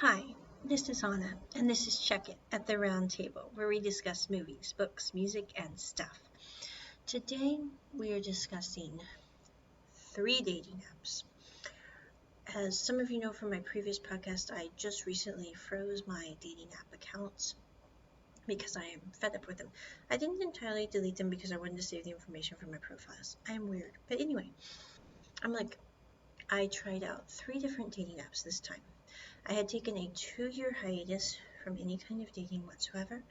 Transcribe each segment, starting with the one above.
Hi, this is Anna, and this is Check It at the Round Table, where we discuss movies, books, music, and stuff. Today, we are discussing three dating apps. As some of you know from my previous podcast, I just recently froze my dating app accounts because I am fed up with them. I didn't entirely delete them because I wanted to save the information for my profiles. I am weird. But anyway, I'm like, I tried out three different dating apps this time. I had taken a 2-year hiatus from any kind of dating whatsoever,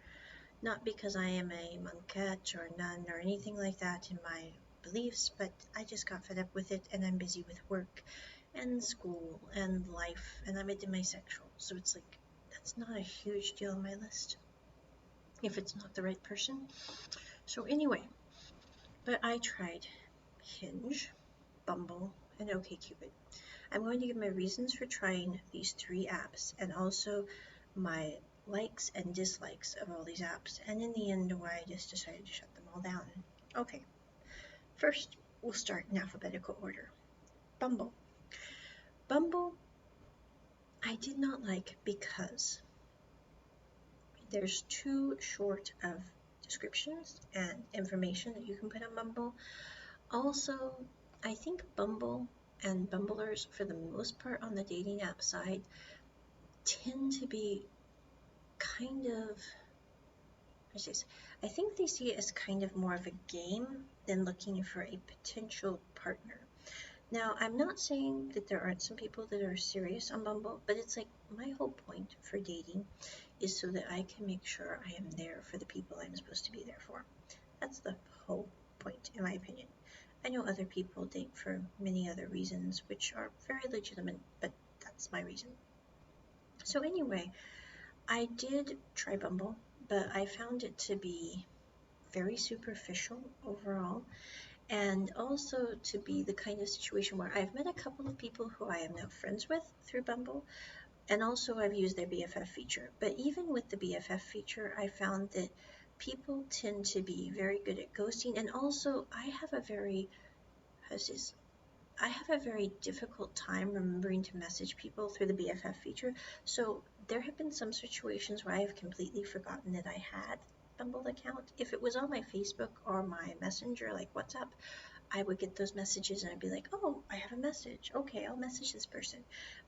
not because I am a monkette or nun or anything like that in my beliefs, but I just got fed up with it and I'm busy with work and school and life and I'm a demisexual. So it's like, that's not a huge deal on my list if it's not the right person. So anyway, but I tried Hinge, Bumble, and OkCupid. I'm going to give my reasons for trying these three apps and also my likes and dislikes of all these apps, and in the end, why I just decided to shut them all down. Okay, first, we'll start in alphabetical order. Bumble. Bumble, I did not like because there's too short of descriptions and information that you can put on Bumble. Also, I think Bumble and Bumblers, for the most part on the dating app side, tend to be kind of, I think they see it as kind of more of a game than looking for a potential partner. Now, I'm not saying that there aren't some people that are serious on Bumble, but it's like my whole point for dating is so that I can make sure I am there for the people I'm supposed to be there for. That's the whole point, in my opinion. I know other people date for many other reasons, which are very legitimate, but that's my reason. So anyway, I did try Bumble, but I found it to be very superficial overall, and also to be the kind of situation where I've met a couple of people who I am now friends with through Bumble, and also I've used their BFF feature. But even with the BFF feature, I found that people tend to be very good at ghosting, and also I have a very difficult time remembering to message people through the BFF feature. So there have been some situations where I have completely forgotten that I had a Bumble account. If it was on my Facebook or my Messenger, like WhatsApp, I would get those messages and I'd be like, oh, I have a message. Okay, I'll message this person.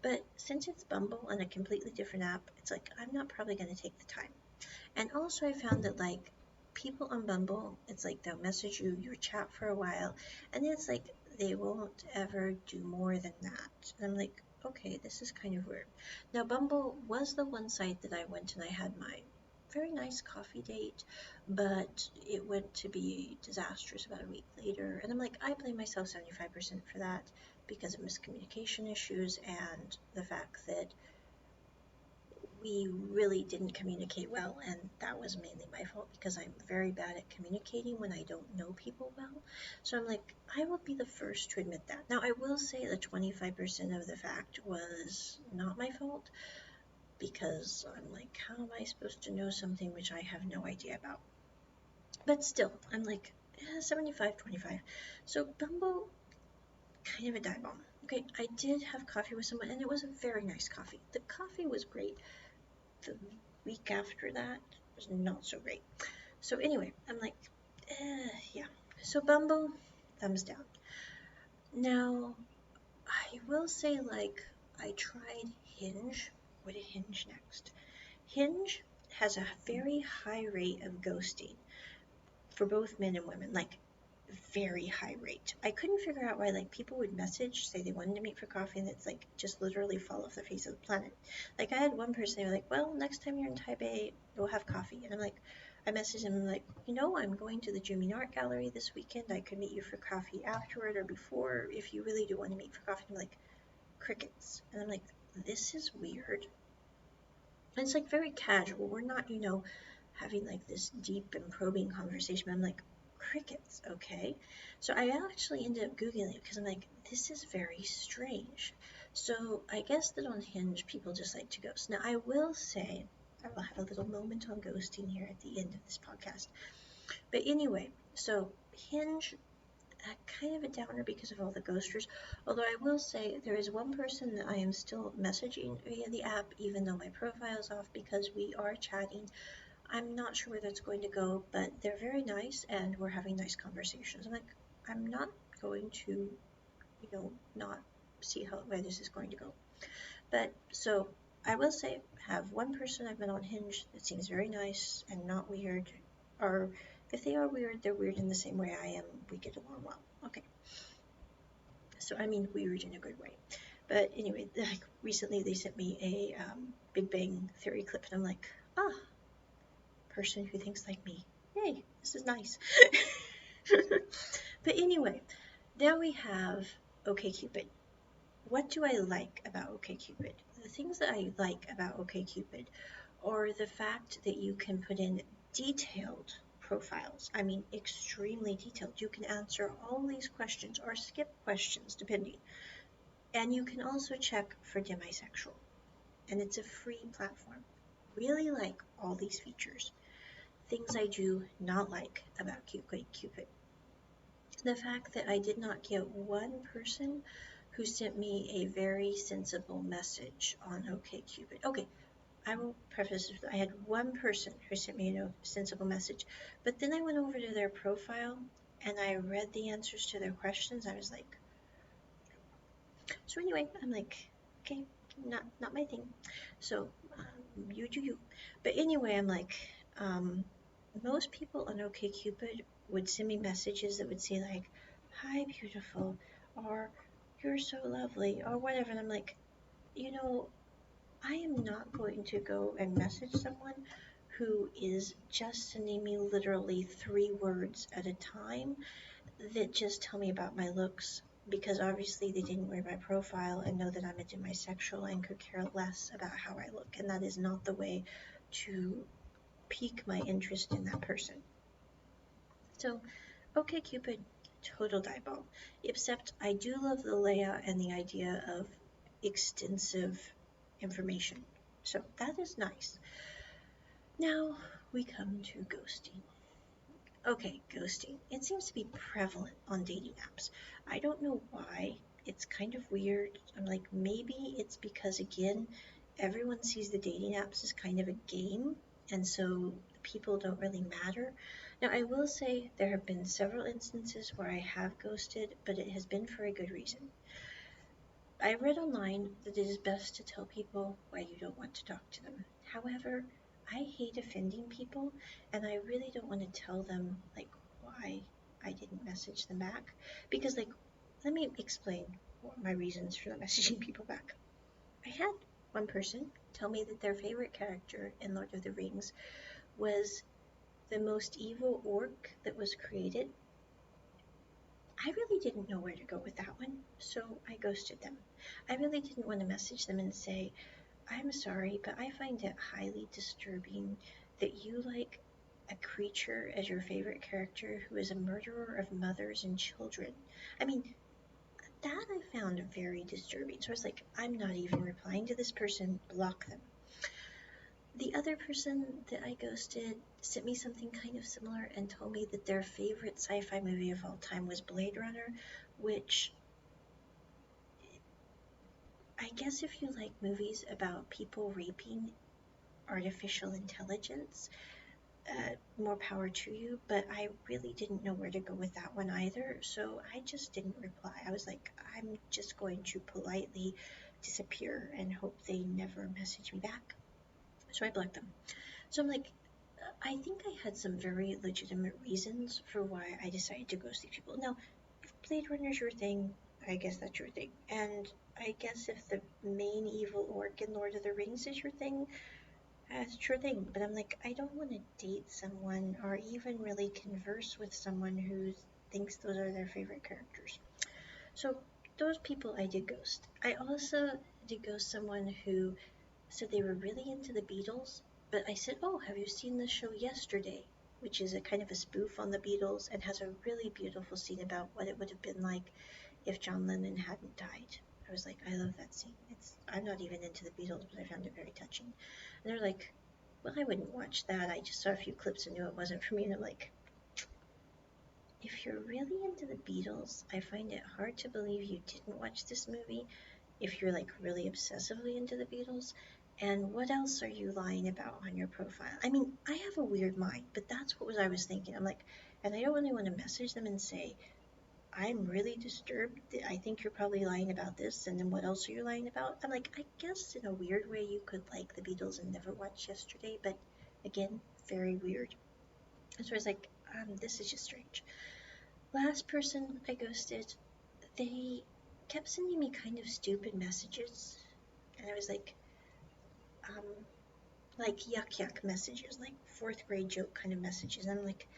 But since it's Bumble and a completely different app, it's like I'm not probably going to take the time. And also I found that like people on Bumble, it's like they'll message you, you chat for a while, and it's like they won't ever do more than that. And I'm like, okay, this is kind of weird. Now Bumble was the one site that I went and I had my very nice coffee date, but it went to be disastrous about a week later. And I'm like, I blame myself 75% for that because of miscommunication issues and the fact that we really didn't communicate well, and that was mainly my fault because I'm very bad at communicating when I don't know people well. So I'm like, I will be the first to admit that. Now, I will say that 25% of the fact was not my fault because I'm like, how am I supposed to know something which I have no idea about? But still, I'm like, 75-25. So Bumble, kind of a dive bomb. Okay, I did have coffee with someone, and it was a very nice coffee. The coffee was great. The week after that was not so great. So anyway, I'm like, yeah. So Bumble, thumbs down. Now, I will say like I tried Hinge. What did Hinge next? Hinge has a very high rate of ghosting for both men and women. Like very high rate. I couldn't figure out why like people would message, say they wanted to meet for coffee, and it's like just literally fall off the face of the planet. Like I had one person, they were like, well, next time you're in Taipei, we'll have coffee. And I'm like, I messaged him like, I'm going to the Jimmy Art Gallery this weekend. I could meet you for coffee afterward or before if you really do want to meet for coffee. I'm like, crickets. And I'm like, this is weird. And it's like very casual. We're not, having like this deep and probing conversation. I'm like, crickets, okay? So I actually ended up Googling it because I'm like, this is very strange. So I guess that on Hinge, people just like to ghost. Now, I will say, I will have a little moment on ghosting here at the end of this podcast. But anyway, so Hinge, kind of a downer because of all the ghosters. Although I will say there is one person that I am still messaging via the app, even though my profile is off, because we are chatting. I'm not sure where that's going to go, but they're very nice and we're having nice conversations. I'm like, I'm not going to, not see how where this is going to go. But so I will say, have one person I've met on Hinge that seems very nice and not weird, or if they are weird, they're weird in the same way I am. We get along well. Okay, so I mean weird in a good way. But anyway, like recently they sent me a Big Bang Theory clip, and I'm like, ah, person who thinks like me. Hey, this is nice. But anyway, now we have OkCupid. What do I like about OkCupid? The things that I like about OkCupid are the fact that you can put in detailed profiles. I mean, extremely detailed. You can answer all these questions or skip questions depending. And you can also check for demisexual. And it's a free platform. Really like all these features. Things I do not like about Cupid. The fact that I did not get one person who sent me a very sensible message on OkCupid. Okay, I will preface this. I had one person who sent me a sensible message, but then I went over to their profile and I read the answers to their questions. I was like, so anyway, I'm like, okay, not my thing. So you do you. But anyway, I'm like, um, most people on OkCupid would send me messages that would say like, "Hi, beautiful," or "You're so lovely," or whatever. And I'm like, I am not going to go and message someone who is just sending me literally 3 words at a time that just tell me about my looks, because obviously they didn't read my profile and know that I'm a demisexual and could care less about how I look, and that is not the way to pique my interest in that person. So, OkCupid, total diaball. Except I do love the layout and the idea of extensive information. So that is nice. Now we come to ghosting. Okay, ghosting. It seems to be prevalent on dating apps. I don't know why. It's kind of weird. I'm like, maybe it's because, again, everyone sees the dating apps as kind of a game, and so people don't really matter. Now, I will say there have been several instances where I have ghosted, but it has been for a good reason. I read online that it is best to tell people why you don't want to talk to them. However, I hate offending people, and I really don't want to tell them, like, why I didn't message them back. Because, like, let me explain my reasons for not messaging people back. I had one person tell me that their favorite character in Lord of the Rings was the most evil orc that was created. I really didn't know where to go with that one, so I ghosted them. I really didn't want to message them and say, I'm sorry, but I find it highly disturbing that you like a creature as your favorite character who is a murderer of mothers and children. I mean, that I found very disturbing. So I was like, I'm not even replying to this person, block them. The other person that I ghosted sent me something kind of similar and told me that their favorite sci-fi movie of all time was Blade Runner, which I guess if you like movies about people raping artificial intelligence, more power to you, but I really didn't know where to go with that one either, so I just didn't reply. I was like, I'm just going to politely disappear and hope they never message me back. So I blocked them. So I'm like, I think I had some very legitimate reasons for why I decided to ghost these people. Now, if Blade Runner's your thing, I guess that's your thing. And I guess if the main evil orc in Lord of the Rings is your thing, that's your thing. But I'm like, I don't want to date someone or even really converse with someone who thinks those are their favorite characters. So those people I did ghost. I also did ghost someone who said they were really into the Beatles, but I said, "Oh, have you seen the show Yesterday?" Which is a kind of a spoof on the Beatles and has a really beautiful scene about what it would have been like if John Lennon hadn't died. I was like, I love that scene. I'm not even into the Beatles, but I found it very touching. And they're like, well, I wouldn't watch that. I just saw a few clips and knew it wasn't for me. And I'm like, if you're really into the Beatles, I find it hard to believe you didn't watch this movie if you're like really obsessively into the Beatles. And what else are you lying about on your profile? I mean, I have a weird mind, but that's what I was thinking. I'm like, and I don't really want to message them and say, I'm really disturbed. I think you're probably lying about this. And then what else are you lying about? I'm like, I guess in a weird way you could like the Beatles and never watch Yesterday, but again, very weird. And so I was like, this is just strange. Last person I ghosted, they kept sending me kind of stupid messages. And I was um, like yuck yuck messages, like fourth grade joke kind of messages. And I'm like,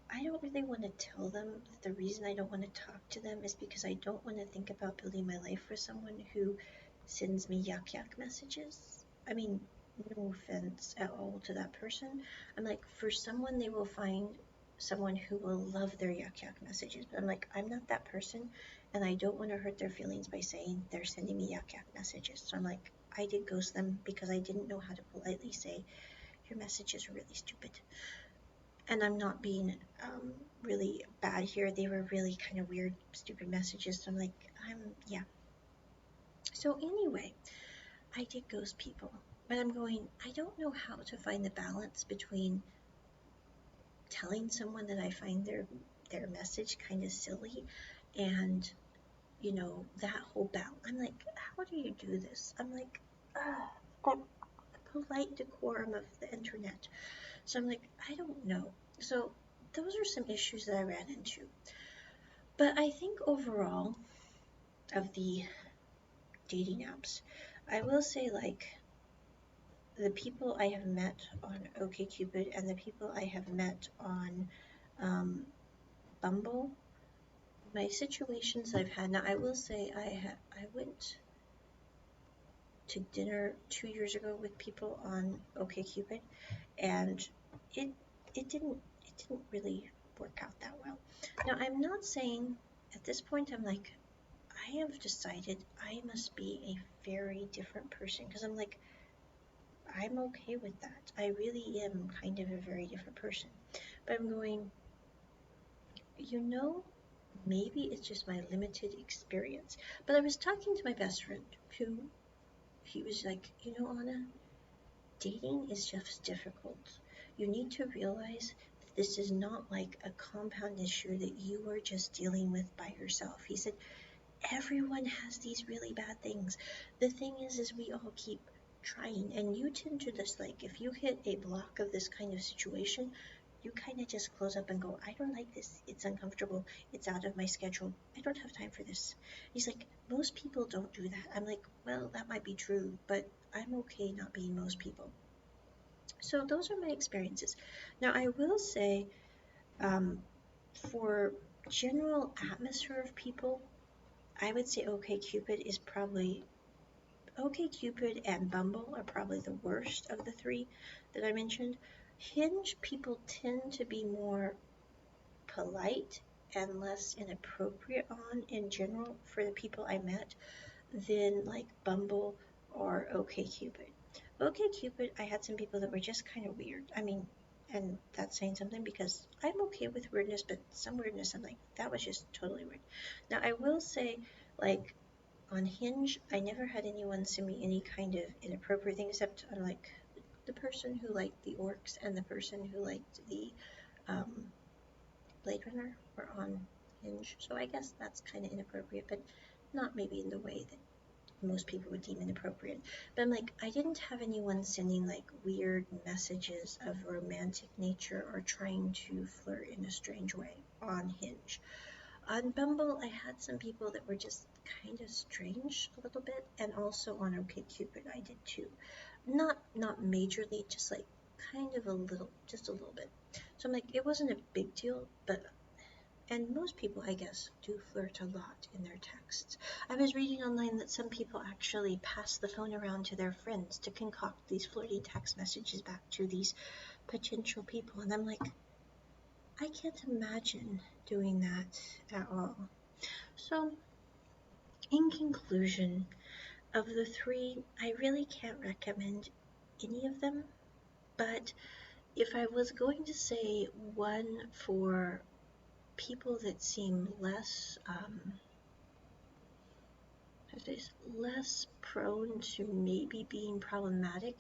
I don't really want to tell them that the reason I don't want to talk to them is because I don't want to think about building my life with someone who sends me yuck yuck messages. I mean, no offense at all to that person. I'm like, for someone, they will find someone who will love their yuck yuck messages. But I'm like, I'm not that person, and I don't want to hurt their feelings by saying they're sending me yuck yuck messages. So I'm like, I did ghost them because I didn't know how to politely say, your message is really stupid. And I'm not being really bad here. They were really kind of weird, stupid messages. So I'm like, yeah. So anyway, I did ghost people, but I'm going, I don't know how to find the balance between telling someone that I find their message kind of silly and, that whole balance. I'm like, how do you do this? I'm like, the polite decorum of the internet. So I'm like, I don't know. So those are some issues that I ran into. But I think overall, of the dating apps, I will say, like, the people I have met on OkCupid and the people I have met on um, Bumble, my situations I've had. Now, I will say I went to dinner 2 years ago with people on OkCupid, and it it didn't really work out that well. Now, I'm not saying at this point I'm like, I have decided I must be a very different person, because I'm like, I'm okay with that. I really am kind of a very different person. But I'm going, you know, maybe it's just my limited experience. But I was talking to my best friend who, he was like, Anna, dating is just difficult. You need to realize that this is not like a compound issue that you are just dealing with by yourself. He said, everyone has these really bad things. The thing is we all keep trying, and you tend to just, like, if you hit a block of this kind of situation, you kind of just close up and go, I don't like this, it's uncomfortable, it's out of my schedule, I don't have time for this. He's like, most people don't do that. I'm like, well, that might be true, but I'm okay not being most people. So those are my experiences. Now, I will say, um, for general atmosphere of people, I would say OkCupid and Bumble are probably the worst of the three that I mentioned. Hinge, people tend to be more polite and less inappropriate on in general for the people I met than like Bumble or OkCupid. OkCupid, I had some people that were just kind of weird. I mean, and that's saying something because I'm okay with weirdness, but some weirdness, I'm like, that was just totally weird. Now, I will say, like, on Hinge, I never had anyone send me any kind of inappropriate thing, except I'm like, the person who liked the orcs and the person who liked the um, Blade Runner were on Hinge. So I guess that's kind of inappropriate, but not maybe in the way that most people would deem inappropriate. But I'm like, I didn't have anyone sending like weird messages of romantic nature or trying to flirt in a strange way on Hinge. On Bumble, I had some people that were just kind of strange a little bit, and also on OkCupid I did too. Not majorly, just like kind of just a little bit. So I'm like, it wasn't a big deal, but and most people, I guess, do flirt a lot in their texts. I was reading online that some people actually pass the phone around to their friends to concoct these flirty text messages back to these potential people, and I'm like, I can't imagine doing that at all. So, in conclusion, of the three, I really can't recommend any of them, but if I was going to say one for people that seem less less prone to maybe being problematic,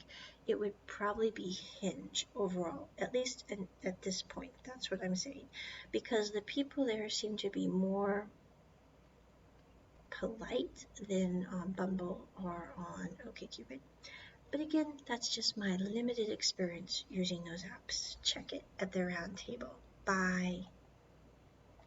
it would probably be Hinge overall, at least at this point. That's what I'm saying. Because the people there seem to be more polite than on Bumble or on OkCupid. But again, that's just my limited experience using those apps. Check it at the round table. Bye.